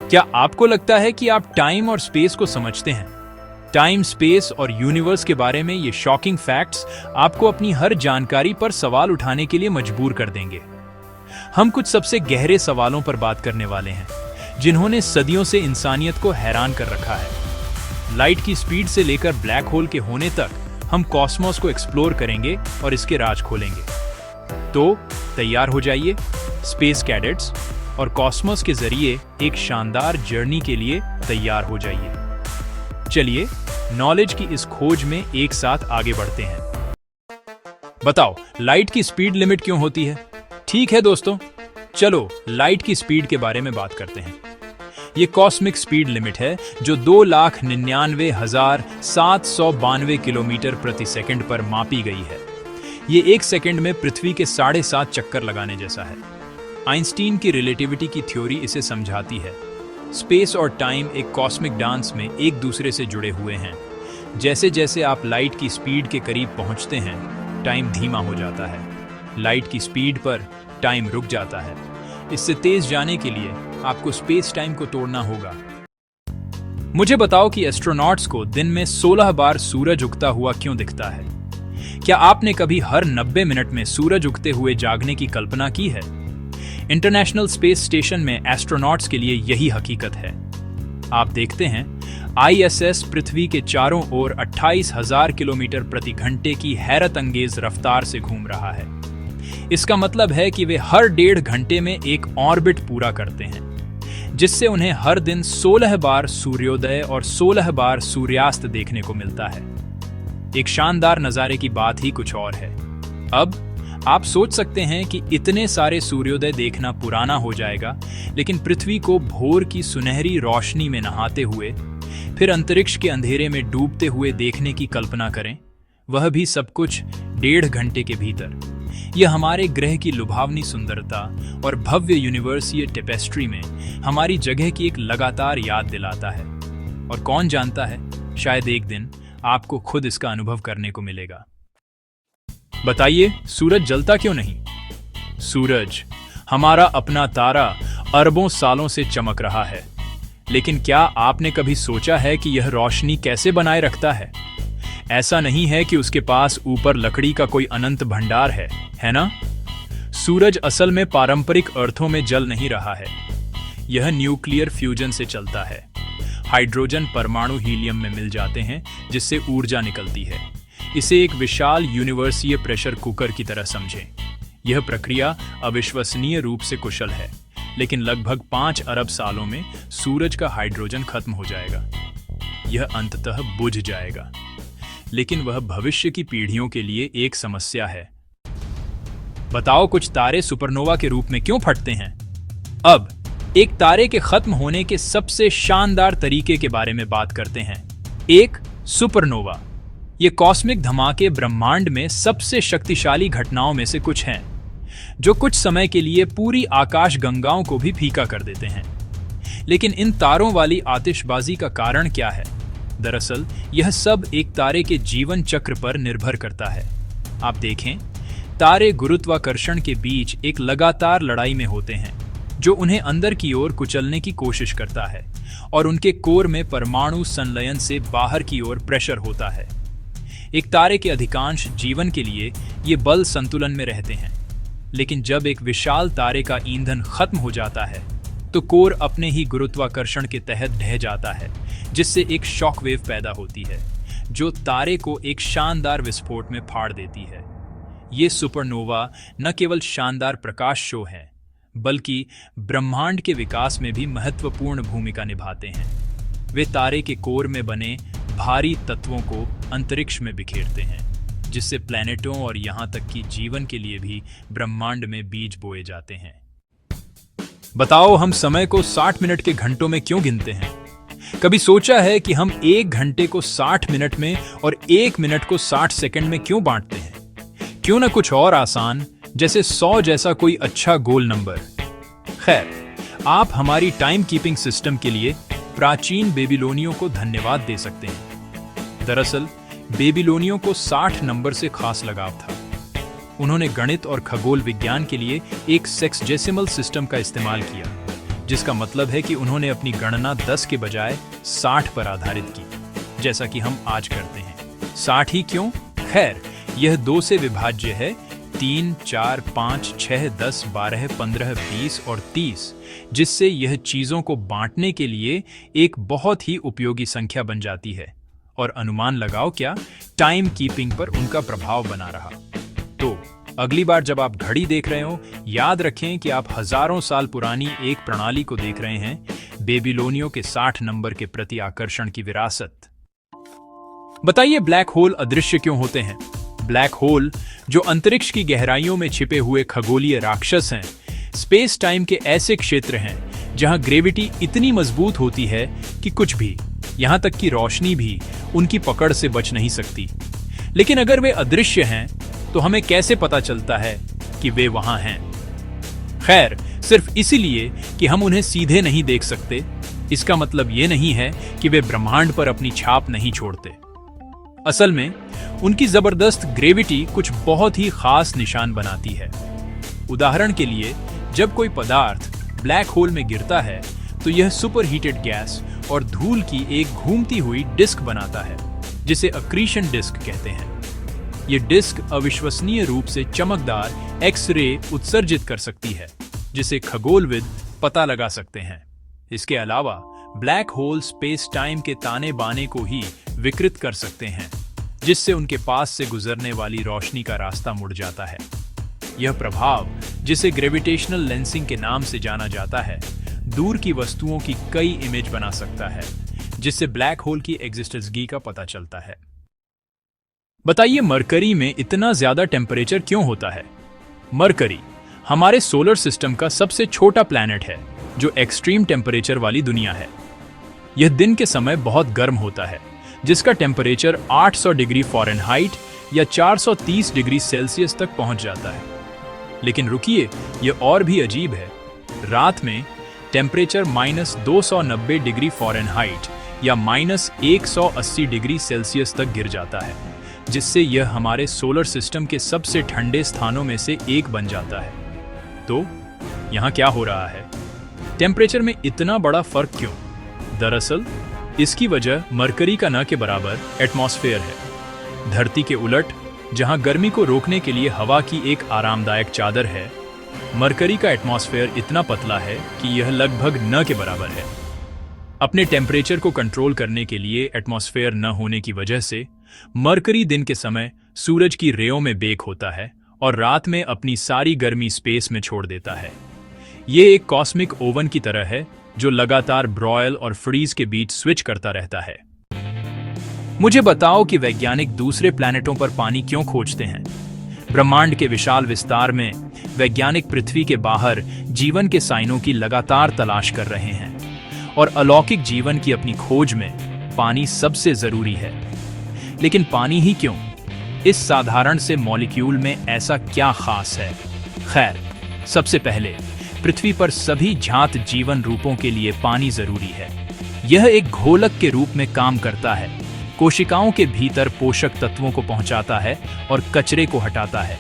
क्या आपको लगता है कि आप टाइम और स्पेस को समझते हैं? टाइम, स्पेस और यूनिवर्स के बारे में ये शॉकिंग फैक्ट्स आपको अपनी हर जानकारी पर सवाल उठाने के लिए मजबूर कर देंगे। हम कुछ सबसे गहरे सवालों पर बात करने वाले हैं, जिन्होंने सदियों से इंसानियत को हैरान कर रखा है। लाइट की स्पीड से लेकर ब्लैक होल के होने तक हम कॉस्मोस को एक्सप्लोर करेंगे और इसके राज खोलेंगे। तो तैयार हो जाइए, स्पेस कैडेट्स, और कॉस्मोस के जरिए एक शानदार जर्नी के लिए तैयार हो जाइए। चलिए नॉलेज की इस खोज में एक साथ आगे बढ़ते हैं। बताओ, लाइट की स्पीड लिमिट क्यों होती है? ठीक है दोस्तों, चलो लाइट की स्पीड के बारे में बात करते हैं। ये कॉस्मिक स्पीड लिमिट है जो 2,99,792 किलोमीटर प्रति सेकंड पर मापी गई है। ये एक सेकंड में पृथ्वी के 7.5 चक्कर लगाने जैसा है। आइंस्टीन की रिलेटिविटी की थ्योरी इसे समझाती है। स्पेस और टाइम एक कॉस्मिक डांस में एक दूसरे से जुड़े हुए हैं। जैसे जैसे आप लाइट की स्पीड के करीब पहुंचते हैं, टाइम धीमा हो जाता है। लाइट की स्पीड पर टाइम रुक जाता है। इससे तेज जाने के लिए आपको स्पेस टाइम को तोड़ना होगा। मुझे बताओ कि एस्ट्रोनॉट्स को दिन में 16 बार सूरज उगता हुआ क्यों दिखता है? क्या आपने कभी हर 90 मिनट में सूरज उगते हुए जागने की कल्पना की है? इंटरनेशनल स्पेस स्टेशन में एस्ट्रोनॉट्स के लिए यही हकीकत है। आप देखते हैं, आईएसएस पृथ्वी के चारों ओर 28,000 किलोमीटर प्रति घंटे की हैरत अंगेज रफ्तार से घूम रहा है। इसका मतलब है कि वे हर 1.5 घंटे में एक ऑर्बिट पूरा करते हैं, जिससे उन्हें हर दिन 16 बार सूर्योदय और 16 बार सूर्यास्त देखने को मिलता है। एक शानदार नजारे की बात ही कुछ और है। अब आप सोच सकते हैं कि इतने सारे सूर्योदय देखना पुराना हो जाएगा, लेकिन पृथ्वी को भोर की सुनहरी रोशनी में नहाते हुए फिर अंतरिक्ष के अंधेरे में डूबते हुए देखने की कल्पना करें, वह भी सब कुछ 1.5 घंटे के भीतर। यह हमारे ग्रह की लुभावनी सुंदरता और भव्य यूनिवर्सीय टेपेस्ट्री में हमारी जगह की एक लगातार याद दिलाता है। और कौन जानता है, शायद एक दिन आपको खुद इसका अनुभव करने को मिलेगा। बताइए, सूरज जलता क्यों नहीं? सूरज, हमारा अपना तारा, अरबों सालों से चमक रहा है। लेकिन क्या आपने कभी सोचा है कि यह रोशनी कैसे बनाए रखता है? ऐसा नहीं है कि उसके पास ऊपर लकड़ी का कोई अनंत भंडार है ना? सूरज असल में पारंपरिक अर्थों में जल नहीं रहा है। यह न्यूक्लियर फ्यूजन से चलता है। हाइड्रोजन परमाणु हीलियम में मिल जाते हैं, जिससे ऊर्जा निकलती है। इसे एक विशाल यूनिवर्सीय प्रेशर कुकर की तरह समझें। यह प्रक्रिया अविश्वसनीय रूप से कुशल है, लेकिन लगभग 5 अरब सालों में सूरज का हाइड्रोजन खत्म हो जाएगा। यह अंततः बुझ जाएगा। लेकिन वह भविष्य की पीढ़ियों के लिए एक समस्या है। बताओ, कुछ तारे सुपरनोवा के रूप में क्यों फटते हैं? अब एक तारे के खत्म होने के सबसे शानदार तरीके के बारे में बात करते हैं। एक सुपरनोवा। ये कॉस्मिक धमाके ब्रह्मांड में सबसे शक्तिशाली घटनाओं में से कुछ हैं, जो कुछ समय के लिए पूरी आकाश गंगाओं को भी फीका कर देते हैं। लेकिन इन तारों वाली आतिशबाजी का कारण क्या है? दरअसल यह सब एक तारे के जीवन चक्र पर निर्भर करता है। आप देखें, तारे गुरुत्वाकर्षण के बीच एक लगातार लड़ाई में होते हैं, जो उन्हें अंदर की ओर कुचलने की कोशिश करता है, और उनके कोर में परमाणु संलयन से बाहर की ओर प्रेशर होता है। एक तारे के अधिकांश जीवन के लिए ये बल संतुलन में रहते हैं, लेकिन जब एक विशाल तारे का ईंधन खत्म हो जाता है, तो कोर अपने ही गुरुत्वाकर्षण के तहत ढह जाता है, जिससे एक शॉकवेव पैदा होती है, जो तारे को एक शानदार विस्फोट में फाड़ देती है। ये सुपरनोवा न केवल शानदार प्रकाश शो हैं, बल्कि ब्रह्मांड के विकास में भी महत्वपूर्ण भूमिका निभाते हैं। वे तारे के कोर में बने भारी तत्वों को अंतरिक्ष में बिखेरते हैं, जिससे प्लैनेटों और यहाँ तक कि जीवन के लिए भी ब्रह्मांड में बीज बोए जाते हैं। बताओ, हम समय को 60 मिनट के घंटों में क्यों गिनते हैं? कभी सोचा है कि हम 1 घंटे को 60 मिनट में और 1 मिनट को 60 सेकंड में क्यों बांटते हैं? क्यों ना कुछ और आसान, जैसे 100 जैसा कोई अच्छा गोल नंबर? खैर, आप हमारी टाइम कीपिंग सिस्टम के लिए प्राचीन बेबीलोनियों को धन्यवाद दे सकते हैं। दरअसल बेबीलोनियों को 60 नंबर से खास लगाव था। उन्होंने गणित और खगोल विज्ञान के लिए एक सेक्सजेसिमल सिस्टम का इस्तेमाल किया, जिसका मतलब है कि उन्होंने अपनी गणना 10 के बजाय 60 पर आधारित की, जैसा कि हम आज करते हैं। 60 ही क्यों? खैर, यह 2 से विभाज्य है, 3, 4, 5, 6, 10, 12, 15, 20 और 30, जिससे यह चीजों को बांटने के लिए एक बहुत ही उपयोगी संख्या बन जाती है। और अनुमान लगाओ क्या टाइम कीपिंग पर उनका प्रभाव बना रहा। तो अगली बार जब आप घड़ी देख रहे हो, याद रखें कि आप हजारों साल पुरानी एक प्रणाली को देख रहे हैं, बेबीलोनियों के 60 नंबर के प्रति आकर्षण की विरासत। बताइए, ब्लैक होल अदृश्य क्यों होते हैं? ब्लैक होल, जो अंतरिक्ष की गहराइयों में छिपे हुए खगोलीय राक्षस हैं, स्पेस टाइम के ऐसे क्षेत्र हैं जहां ग्रेविटी इतनी मजबूत होती है कि कुछ भी, यहां तक कि रोशनी भी, उनकी पकड़ से बच नहीं सकती। लेकिन अगर वे अदृश्य हैं, तो हमें कैसे पता चलता है कि वे वहां हैं? खैर, सिर्फ इसीलिए कि हम उन्हें सीधे नहीं देख सकते, इसका मतलब ये नहीं है कि वे ब्रह्मांड पर अपनी छाप नहीं छोड़ते। असल में उनकी जबरदस्त ग्रेविटी कुछ बहुत ही खास निशान बनाती है। उदाहरण के लिए, जब कोई पदार्थ ब्लैक होल में गिरता है, तो यह सुपरहीटेड गैस और धूल की एक घूमती हुई डिस्क बनाता है, जिसे अक्रीशन डिस्क कहते हैं। ये डिस्क अविश्वसनीय रूप से चमकदार एक्स-रे उत्सर्जित कर सकती है, जिसे खगोलविद पता लगा सकते हैं। इसके अलावा ब्लैक होल स्पेस टाइम के ताने बाने को ही विकृत कर सकते हैं, जिससे उनके पास से गुजरने वाली रोशनी का रास्ता मुड़ जाता है। यह प्रभाव, जिसे ग्रेविटेशनल लेंसिंग के नाम से जाना जाता है, दूर की वस्तुओं की कई इमेज बना सकता है, जिससे ब्लैक होल की एग्जिस्टेंस का पता चलता है। बताइए, मरकरी में इतना ज्यादा टेम्परेचर क्यों होता है? मरकरी हमारे सोलर सिस्टम का सबसे छोटा प्लैनेट है, जो एक्सट्रीम टेम्परेचर वाली दुनिया है। यह दिन के समय बहुत गर्म होता है, जिसका टेम्परेचर 800 डिग्री फ़ारेनहाइट या 430 डिग्री सेल्सियस तक पहुंच जाता है। लेकिन रुकिए, यह और भी अजीब है। रात में टेम्परेचर -290 डिग्री फ़ारेनहाइट या -180 डिग्री सेल्सियस तक गिर जाता है, जिससे यह हमारे सोलर सिस्टम के सबसे ठंडे स्थानों में से एक बन जाता है। तो यहाँ क्या हो रहा है? टेम्परेचर में इतना बड़ा फर्क क्यों? दरअसल इसकी वजह मरकरी का न के बराबर एटमॉस्फेयर है। धरती के उलट, जहाँ गर्मी को रोकने के लिए हवा की एक आरामदायक चादर है, मरकरी का एटमॉस्फेयर इतना पतला है कि यह लगभग न के बराबर है। अपने टेम्परेचर को कंट्रोल करने के लिए एटमॉस्फेयर न होने की वजह से मरकरी दिन के समय सूरज की रेयों में बेक होता है और रात में अपनी सारी गर्मी स्पेस में छोड़ देता है। ये एक कॉस्मिक ओवन की तरह है, जो लगातार ब्रॉयल और फ्रीज के बीच स्विच करता रहता है। मुझे बताओ कि वैज्ञानिक दूसरे प्लैनेटों पर पानी क्यों खोजते हैं? ब्रह्मांड के विशाल विस्तार में वैज्ञानिक पृथ्वी के बाहर जीवन के साइनों की लगातार तलाश कर रहे हैं, और अलौकिक जीवन की अपनी खोज में पानी सबसे जरूरी है। लेकिन पानी ही क्यों? इस साधारण से मॉलिक्यूल में ऐसा क्या खास है? खैर, सबसे पहले पृथ्वी पर सभी झात जीवन रूपों के लिए पानी जरूरी है। यह एक घोलक के रूप में काम करता है, कोशिकाओं के भीतर पोषक तत्वों को पहुंचाता है और कचरे को हटाता है।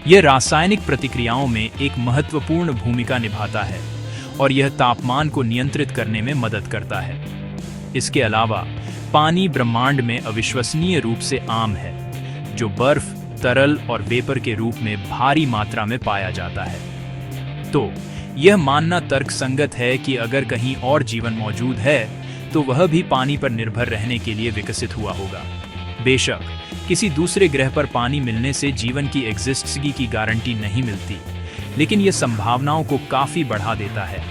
यह रासायनिक प्रतिक्रियाओं में एक महत्वपूर्ण भूमिका निभाता है, और यह तापमान को नियंत्रित करने में मदद करता है। इसके अलावा पानी ब्रह्मांड में अविश्वसनीय रूप से आम है, जो बर्फ, तरल और वेपर के रूप में भारी मात्रा में पाया जाता है। तो यह मानना तर्कसंगत है कि अगर कहीं और जीवन मौजूद है, तो वह भी पानी पर निर्भर रहने के लिए विकसित हुआ होगा। बेशक किसी दूसरे ग्रह पर पानी मिलने से जीवन की एग्जिस्टेंस की गारंटी नहीं मिलती, लेकिन यह संभावनाओं को काफी बढ़ा देता है।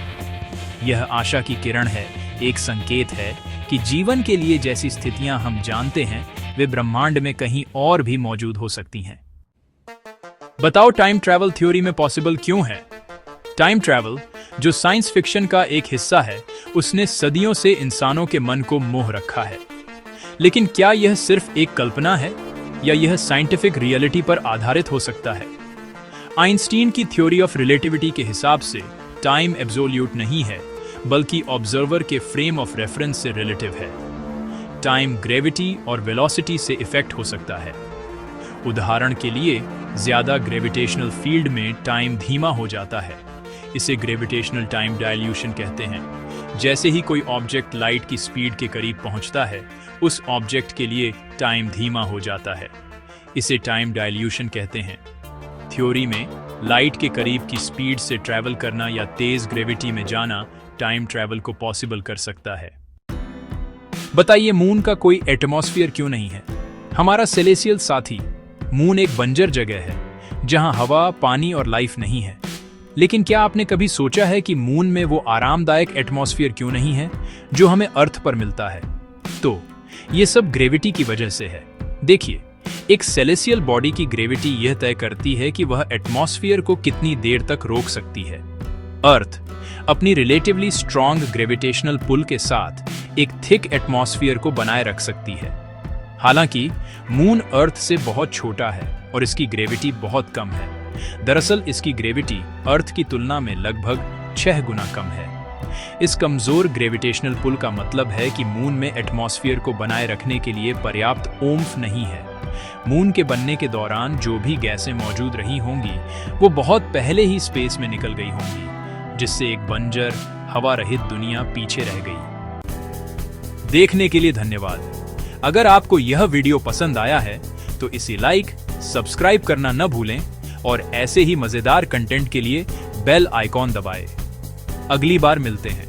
यह आशा की किरण है, एक संकेत है कि जीवन के लिए जैसी स्थितियां हम जानते हैं, वे ब्रह्मांड में कहीं और भी मौजूद हो सकती हैं। बताओ, टाइम ट्रैवल थ्योरी में पॉसिबल क्यों है? टाइम ट्रैवल, जो साइंस फिक्शन का एक हिस्सा है, उसने सदियों से इंसानों के मन को मोह रखा है। लेकिन क्या यह सिर्फ एक कल्पना है, या यह साइंटिफिक रियलिटी पर आधारित हो सकता है? आइंस्टीन की थ्योरी ऑफ रिलेटिविटी के हिसाब से टाइम एब्सोल्यूट नहीं है, बल्कि ऑब्जर्वर के फ्रेम ऑफ रेफरेंस से रिलेटिव है। टाइम ग्रेविटी और वेलोसिटी से इफेक्ट हो सकता है। उदाहरण के लिए, ज्यादा ग्रेविटेशनल फील्ड में टाइम धीमा हो जाता है, इसे ग्रेविटेशनल टाइम डायल्यूशन कहते हैं। जैसे ही कोई ऑब्जेक्ट लाइट की स्पीड के करीब पहुंचता है, उस ऑब्जेक्ट के लिए टाइम धीमा हो जाता है। इसे टाइम डायल्यूशन कहते हैं। थ्योरी में लाइट के करीब की स्पीड से ट्रैवल करना या तेज ग्रेविटी में जाना टाइम ट्रैवल को पॉसिबल कर सकता है। बताइए, मून का कोई एटमॉस्फेयर क्यों नहीं है? हमारा सेलेसियल साथी मून एक बंजर जगह है जहां हवा, पानी और लाइफ नहीं है। लेकिन क्या आपने कभी सोचा है कि मून में वो आरामदायक एटमॉस्फेयर क्यों नहीं है जो हमें अर्थ पर मिलता है? तो ये सब ग्रेविटी की वजह से है। देखिए, एक सेलेसियल बॉडी की ग्रेविटी यह तय करती है कि वह एटमॉस्फेयर को कितनी देर तक रोक सकती है। अर्थ अपनी रिलेटिवली स्ट्रॉन्ग ग्रेविटेशनल पुल के साथ एक थिक एटमॉस्फेयर को बनाए रख सकती है। हालांकि मून अर्थ से बहुत छोटा है और इसकी ग्रेविटी बहुत कम है। दरअसल इसकी ग्रेविटी अर्थ की तुलना में लगभग 6 गुना कम है। इस कमजोर ग्रेविटेशनल पुल का मतलब है कि मून में एटमॉस्फेयर को बनाए रखने के लिए पर्याप्त ओम्फ नहीं है। मून के बनने के दौरान जो भी गैसें मौजूद रही होंगी वो बहुत पहले ही स्पेस में निकल गई होंगी, जिससे एक बंजर, हवा रहित दुनिया पीछे रह गई। देखने के लिए धन्यवाद। अगर आपको यह वीडियो पसंद आया है तो इसे लाइक, सब्सक्राइब करना न भूलें और ऐसे ही मजेदार कंटेंट के लिए बेल आइकॉन दबाएं। अगली बार मिलते हैं।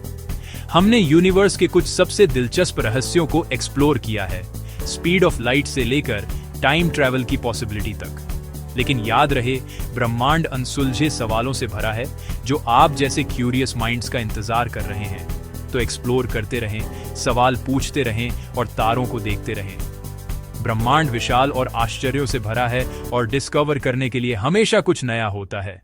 हमने यूनिवर्स के कुछ सबसे दिलचस्प रहस्यों को एक्सप्लोर किया है, स्पीड ऑफ लाइट से लेकर टाइम ट्रैवल की पॉसिबिलिटी तक। लेकिन याद रहे, ब्रह्मांड अनसुलझे सवालों से भरा है जो आप जैसे क्यूरियस माइंड्स का इंतजार कर रहे हैं। तो एक्सप्लोर करते रहें, सवाल पूछते रहें और तारों को देखते रहें। ब्रह्मांड विशाल और आश्चर्यों से भरा है और डिस्कवर करने के लिए हमेशा कुछ नया होता है।